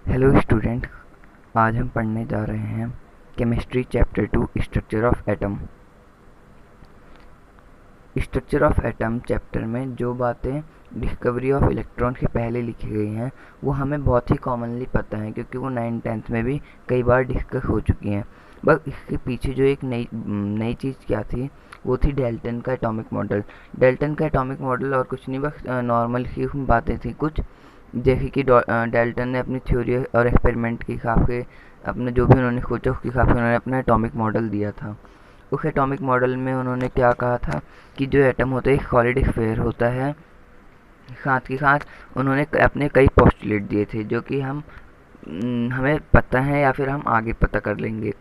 Hello student, आज हम पढ़ने जा रहे हैं chemistry chapter 2 structure of atom. Structure of atom chapter में जो बातें डिस्कवरी ऑफ इलेक्ट्रॉन के पहले लिखी गई हैं वो हमें बहुत ही कॉमनली पता है, क्योंकि वो 9th-10th में भी कई बार डिस्कस हो चुकी हैं। बस इसके पीछे जो एक नई चीज़ क्या थी वो थी डेल्टन का एटॉमिक मॉडल। डेल्टन का एटॉमिक मॉडल और कुछ नहीं, बस नॉर्मल ही बातें थी कुछ, जैसे कि डेल्टन ने अपनी थ्योरी और एक्सपेरिमेंट के हिसाब से अपने जो भी उन्होंने सोचा उसके हिसाब से उन्होंने अपना एटॉमिक मॉडल दिया था। उस एटॉमिक मॉडल में उन्होंने क्या कहा था कि जो एटम होता है एक सॉलिड स्फीयर होता है। साथ ही साथ उन्होंने अपने कई पोस्टुलेट दिए थे जो कि हमें पता है या फिर हम आगे पता कर लेंगे।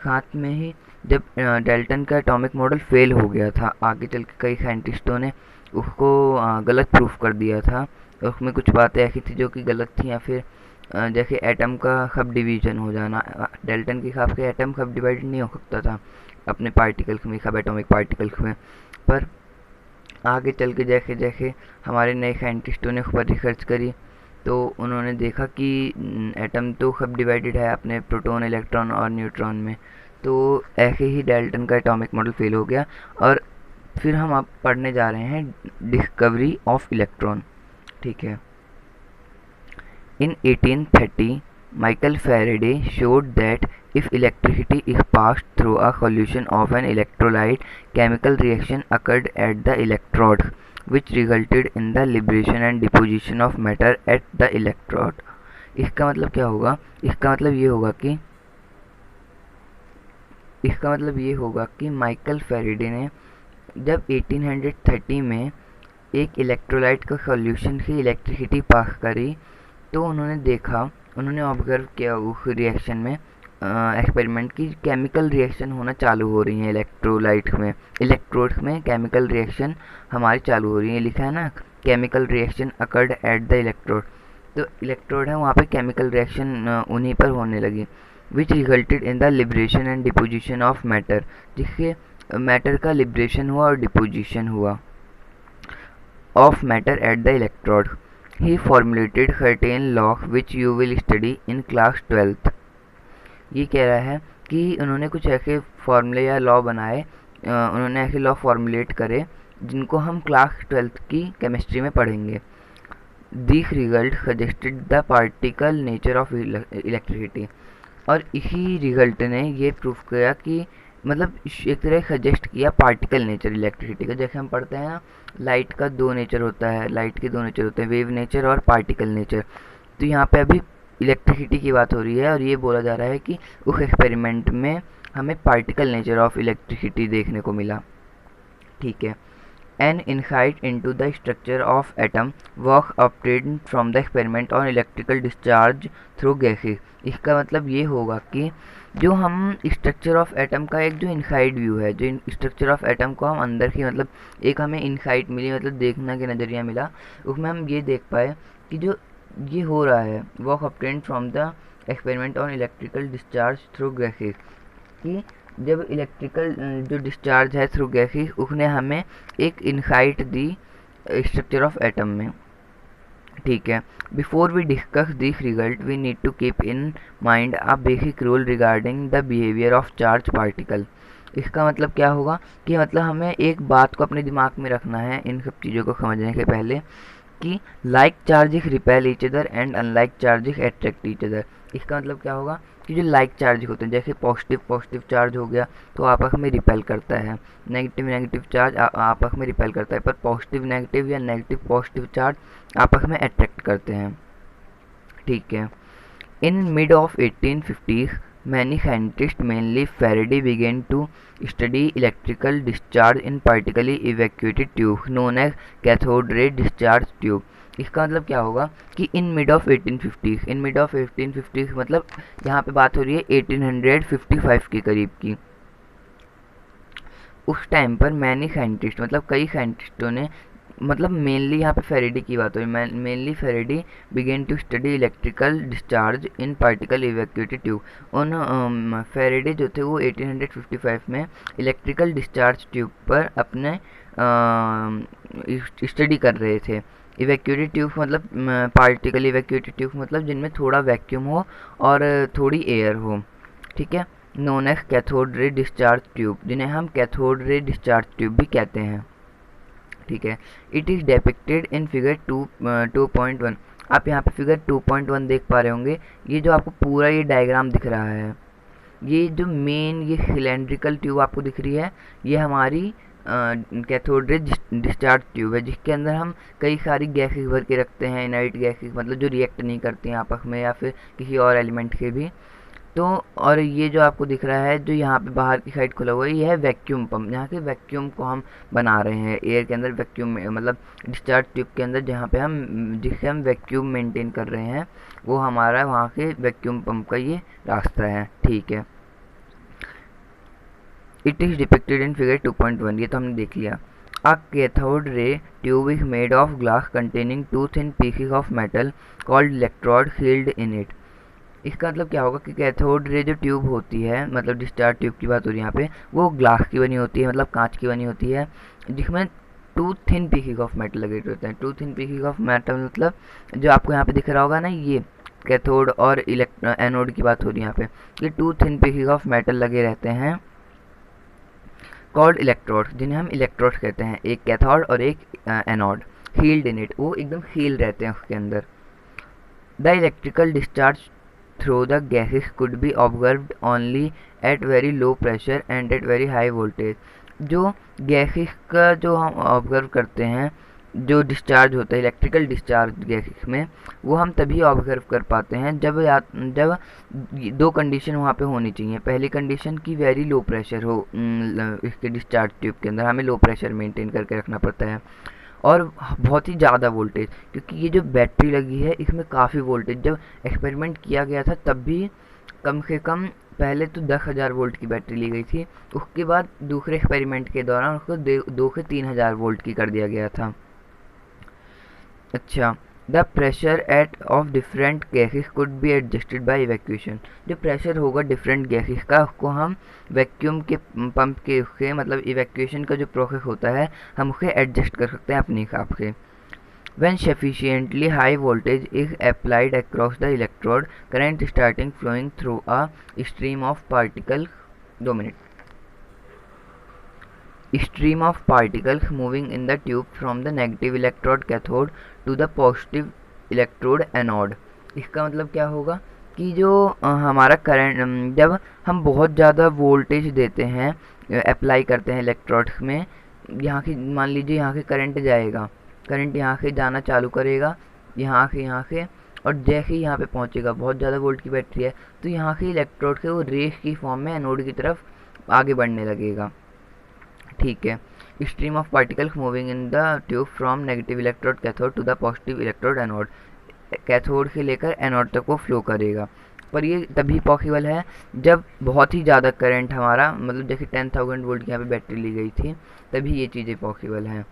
साथ में ही जब डेल्टन का एटॉमिक मॉडल फेल हो गया था, आगे चल के कई साइंटिस्टों ने उसको गलत प्रूफ कर दिया था। उसमें कुछ बातें ऐसी थी जो कि गलत थी, या फिर जैसे एटम का सब डिवीज़न हो जाना। डेल्टन के हिसाब से एटम सब डिवाइड नहीं हो सकता था अपने पार्टिकल्स में, सब एटॉमिक पार्टिकल्स में। पर आगे चल के जैसे जैसे हमारे नए साइंटिस्टों ने उस पर रिसर्च करी तो उन्होंने देखा कि एटम तो सब डिवाइडेड है अपने प्रोटॉन, इलेक्ट्रॉन और न्यूट्रॉन में। तो ऐसे ही डेल्टन का एटॉमिक मॉडल फेल हो गया। और फिर हम अब पढ़ने जा रहे हैं डिस्कवरी ऑफ इलेक्ट्रॉन। ठीक है। In 1830, Michael Faraday showed that if electricity is passed through a solution of an electrolyte, chemical reaction occurred at the electrodes, which resulted in the liberation and deposition of matter at the electrode। इसका मतलब क्या होगा? इसका मतलब ये होगा कि Michael Faraday ने जब 1830 में एक इलेक्ट्रोलाइट का सॉल्यूशन से इलेक्ट्रिसिटी पास करी तो उन्होंने ऑब्जर्व किया उस रिएक्शन में, एक्सपेरिमेंट की केमिकल रिएक्शन होना चालू हो रही है इलेक्ट्रोड्स में केमिकल रिएक्शन हमारी चालू हो रही है। लिखा है ना, chemical reaction occurred at the electrode. तो इलेक्ट्रोड है वहाँ पे केमिकल रिएक्शन उन्हीं पर होने लगी, विच resulted in the liberation and deposition of matter, जिससे मैटर का लिबरेशन हुआ और डिपोजिशन हुआ of matter at the electrode. He formulated certain laws which you will study in class 12th। ये कह रहा है कि उन्होंने कुछ ऐसे फॉर्मूले या लॉ बनाए, उन्होंने ऐसे लॉ फॉर्मुलेट करे जिनको हम क्लास 12th की केमिस्ट्री में पढ़ेंगे। This result suggested the particle nature of electricity. और इसी रिजल्ट ने ये प्रूफ किया कि मतलब एक तरह सजेस्ट किया पार्टिकल नेचर इलेक्ट्रिसिटी का। जैसे हम पढ़ते हैं ना, लाइट का दो नेचर होता है, लाइट के दो नेचर होते हैं, वेव नेचर और पार्टिकल नेचर। तो यहाँ पे अभी इलेक्ट्रिसिटी की बात हो रही है और ये बोला जा रहा है कि उस एक्सपेरिमेंट में हमें पार्टिकल नेचर ऑफ इलेक्ट्रिसिटी देखने को मिला। ठीक है। An insight into the structure of atom was obtained from the experiment on electrical discharge through gases। इसका मतलब ये होगा कि जो हम स्ट्रक्चर ऑफ एटम का एक जो इनसाइड व्यू है, जो स्ट्रक्चर ऑफ एटम को हम अंदर की मतलब एक हमें इनसाइट मिली, मतलब देखना के नज़रिया मिला, उसमें हम ये देख पाए कि जो ये हो रहा है walk obtained from the experiment on electrical discharge through gases, कि जब इलेक्ट्रिकल जो डिस्चार्ज है थ्रू गैसेस उसने हमें एक इनसाइट दी स्ट्रक्चर ऑफ एटम में। ठीक है। Before we discuss this result we need to keep in mind a basic rule regarding the behaviour of charge particle. इसका मतलब क्या होगा कि मतलब हमें एक बात को अपने दिमाग में रखना है इन सब चीज़ों को समझने से पहले, कि like charges repel each other and unlike charges attract each other. इसका मतलब क्या होगा कि जो लाइक चार्ज होते हैं, जैसे पॉजिटिव चार्ज हो गया तो आपस में रिपेल करता है, नेगेटिव चार्ज आपस में रिपेल करता है, पर पॉजिटिव नेगेटिव या नेगेटिव पॉजिटिव चार्ज आपस में अट्रैक्ट करते हैं। ठीक है। In mid of 1850s many scientists, mainly Faraday, began to study electrical discharge in partially evacuated tubes known as cathode ray discharge tube। इसका मतलब क्या होगा कि इन मिड ऑफ 1850s मतलब यहाँ पे बात हो रही है 1855 के करीब की। उस टाइम पर मैनी साइंटिस्ट मतलब कई साइंटिस्टों ने, मतलब मेनली यहाँ पे फेरेडे की बात हो रही है, mainly Faraday began to study electrical discharge in particle evacuated tube. उन फेरेडे जो थे वो 1855 में इलेक्ट्रिकल डिस्चार्ज ट्यूब पर अपने स्टडी कर रहे थे। इवैक्यूएटेड ट्यूब मतलब पार्टिकल इवैक्यूएटेड ट्यूब मतलब जिनमें थोड़ा वैक्यूम हो और थोड़ी एयर हो, ठीक है, known as cathode ray discharge tube, जिन्हें हम कैथोड रे डिस्चार्ज ट्यूब भी कहते हैं, ठीक है। It is डेपिक्टेड in figure 2.1। आप यहाँ पे फिगर 2.1 देख पा रहे होंगे। ये जो आपको पूरा ये डायग्राम दिख रहा है, ये जो मेन ये सिलेंड्रिकल ट्यूब आपको दिख रही है, ये हमारी कैथोड रे डिस्चार्ज ट्यूब है, जिसके अंदर हम कई सारी गैसेस भर के रखते हैं, इनर्ट गैसेस मतलब जो रिएक्ट नहीं करती हैं आपस में या फिर किसी और एलिमेंट के भी। तो और ये जो आपको दिख रहा है जो यहाँ पे बाहर की साइड खुला हुआ है, ये है वैक्यूम पंप, जहाँ के वैक्यूम को हम बना रहे हैं एयर के अंदर, वैक्यूम मतलब डिस्चार्ज ट्यूब के अंदर जहाँ पे हम जिससे हम वैक्यूम मेंटेन कर रहे हैं, वो हमारा वहाँ के वैक्यूम पंप का ये रास्ता है, ठीक है। It is depicted in figure 2.1, ये तो हमने देख लिया। A cathode ray tube is made of glass containing two thin pieces of metal called electrode sealed in it. इसका मतलब क्या होगा कि कैथोड रे जो ट्यूब होती है, मतलब डिस्चार्ज ट्यूब की बात हो रही है यहाँ पे, वो ग्लास की बनी होती है, मतलब कांच की बनी होती है, जिसमें two thin pieces of metal लगे होते हैं। Two thin pieces of metal मतलब जो आपको यहाँ पे दिख रहा होगा ना, ये कैथोड और एनोड की बात हो रही है यहाँ पे। ये two thin pieces of metal लगे रहते हैं कॉल्ड इलेक्ट्रोड, जिन्हें हम इलेक्ट्रोड कहते हैं, एक कैथोड और एक एनोड, हील्ड इन इट, वो एकदम हील रहते हैं उसके अंदर। The electrical discharge through the gases could be observed only at very low pressure and at very high voltage। जो गैसेस का जो हम ऑब्जर्व करते हैं, जो डिस्चार्ज होता है इलेक्ट्रिकल डिस्चार्ज गैसेस में, वो हम तभी ऑब्जर्व कर पाते हैं जब जब दो कंडीशन वहाँ पे होनी चाहिए। पहली कंडीशन की वेरी लो प्रेशर हो, इसके डिस्चार्ज ट्यूब के अंदर हमें लो प्रेशर मेंटेन करके रखना पड़ता है, और बहुत ही ज़्यादा वोल्टेज, क्योंकि ये जो बैटरी लगी है इसमें काफ़ी वोल्टेज, जब एक्सपेरिमेंट किया गया था तब भी कम से कम पहले तो 10,000 वोल्ट की बैटरी ली गई थी, उसके बाद दूसरे एक्सपेरिमेंट के दौरान उसको 2 से 3,000 वोल्ट की कर दिया गया था। अच्छा, the pressure at of different gases could be adjusted by evacuation. जो प्रेशर होगा डिफरेंट गैसेस का, उसको हम वैक्यूम के पंप के उससे मतलब इवैक्यूएशन का जो प्रोसेस होता है, हम उसे एडजस्ट कर सकते हैं अपने हिसाब से। When sufficiently high voltage is applied across the electrode, current starting flowing through a stream of particles, 2 minutes, stream of particles moving in the tube from the negative electrode cathode to the positive electrode anode। इसका मतलब क्या होगा कि जो हमारा current, जब हम बहुत ज़्यादा वोल्टेज देते हैं, अप्लाई करते हैं इलेक्ट्रोड्स में, यहाँ की मान लीजिए यहाँ से करंट जाएगा, करंट यहाँ से जाना चालू करेगा, यहाँ से, और जैसे ही यहाँ पे पहुँचेगा, बहुत ज़्यादा वोल्ट की बैटरी है, तो यहाँ से इलेक्ट्रोड से वो रेस की फॉर्म में एनोड की तरफ आगे बढ़ने लगेगा, ठीक है। Stream of particles moving in the tube from negative electrode cathode to the positive electrode anode, cathode से लेकर एनोड तक वो फ्लो करेगा। पर ये तभी पॉसिबल है जब बहुत ही ज़्यादा करंट हमारा, मतलब जैसे 10,000 वोल्ट की यहाँ पे बैटरी ली गई थी, तभी ये चीज़ें पॉसिबल हैं।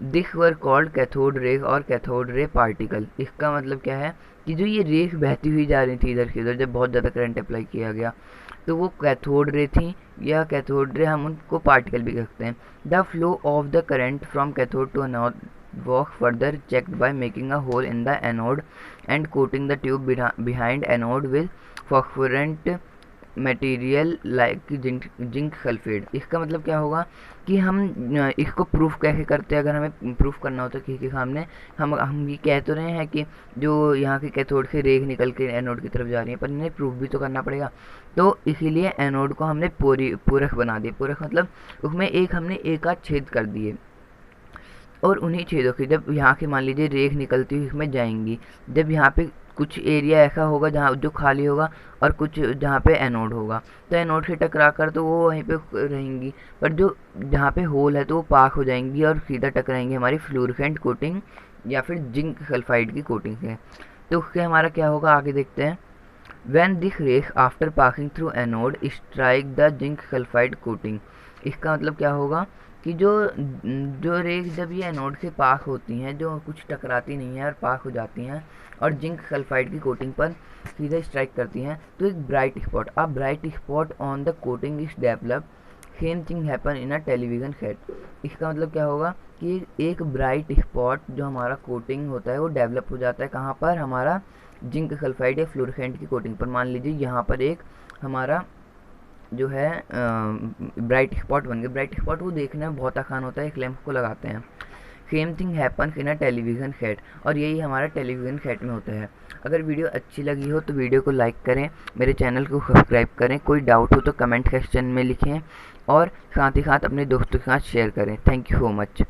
This were called cathode rays और कैथोड रे पार्टिकल। इसका मतलब क्या है कि जो ये रेस बहती हुई जा रही थी इधर से इधर, जब बहुत ज़्यादा करंट अप्लाई किया गया, तो वो कैथोड रे थी, या कैथोड रे हम उनको पार्टिकल भी कहते हैं। The flow of the current from cathode to anode was further checked by making a hole in the anode and coating the tube behind anode with phosphorant material like zinc sulphate. इसका मतलब क्या होगा कि हम इसको proof कैसे करते हैं, अगर हमें प्रूफ करना होता है किसी के सामने, हम ये कह तो रहे हैं कि जो यहाँ के कैथोड से रेख निकल के एनोड की तरफ जा रही है, पर इन्हें प्रूफ भी तो करना पड़ेगा, तो इसीलिए एनोड को हमने पूरक बना दिया। पूरक मतलब उसमें हमने एक आध छेद कर दिए, और उन्हीं छेदों की जब यहाँ से मान लीजिए रेख निकलती हुई इसमें जाएंगी, जब यहाँ पे कुछ एरिया ऐसा होगा जहाँ जो खाली होगा और कुछ जहाँ पे एनोड होगा, तो एनोड से टकरा कर तो वो वहीं पे रहेंगी, पर जो जहाँ पे होल है तो वो पाक हो जाएंगी और सीधा टकराएंगी हमारी फ्लोरोसेंट कोटिंग या फिर जिंक सल्फाइड की कोटिंग से। तो उससे हमारा क्या होगा आगे देखते हैं। When this rays after passing through anode strike the zinc sulfide coating, इसका मतलब क्या होगा कि जो रेस जब ये एनोड से पास होती हैं, जो कुछ टकराती नहीं है और पास हो जाती हैं और जिंक सल्फाइड की कोटिंग पर सीधा स्ट्राइक करती हैं, तो एक bright spot on the coating is develop same thing happen in a television set. इसका मतलब क्या होगा कि एक ब्राइट स्पॉट जो हमारा कोटिंग होता है वो डेवलप हो जाता है कहाँ पर, हमारा जिंक सल्फाइड या फ्लोरोसेंट की कोटिंग पर। मान लीजिए यहाँ पर एक हमारा जो है ब्राइट स्पॉट बन गया। ब्राइट स्पॉट वो देखना बहुत आसान होता है, एक लैंप को लगाते हैं। Same thing happens in a television set, और यही हमारा टेलीविज़न सेट में होता है। अगर वीडियो अच्छी लगी हो तो वीडियो को लाइक करें, मेरे चैनल को सब्सक्राइब करें, कोई डाउट हो तो कमेंट सेक्शन में लिखें और साथ ही साथ अपने दोस्तों के साथ शेयर करें। Thank you so much.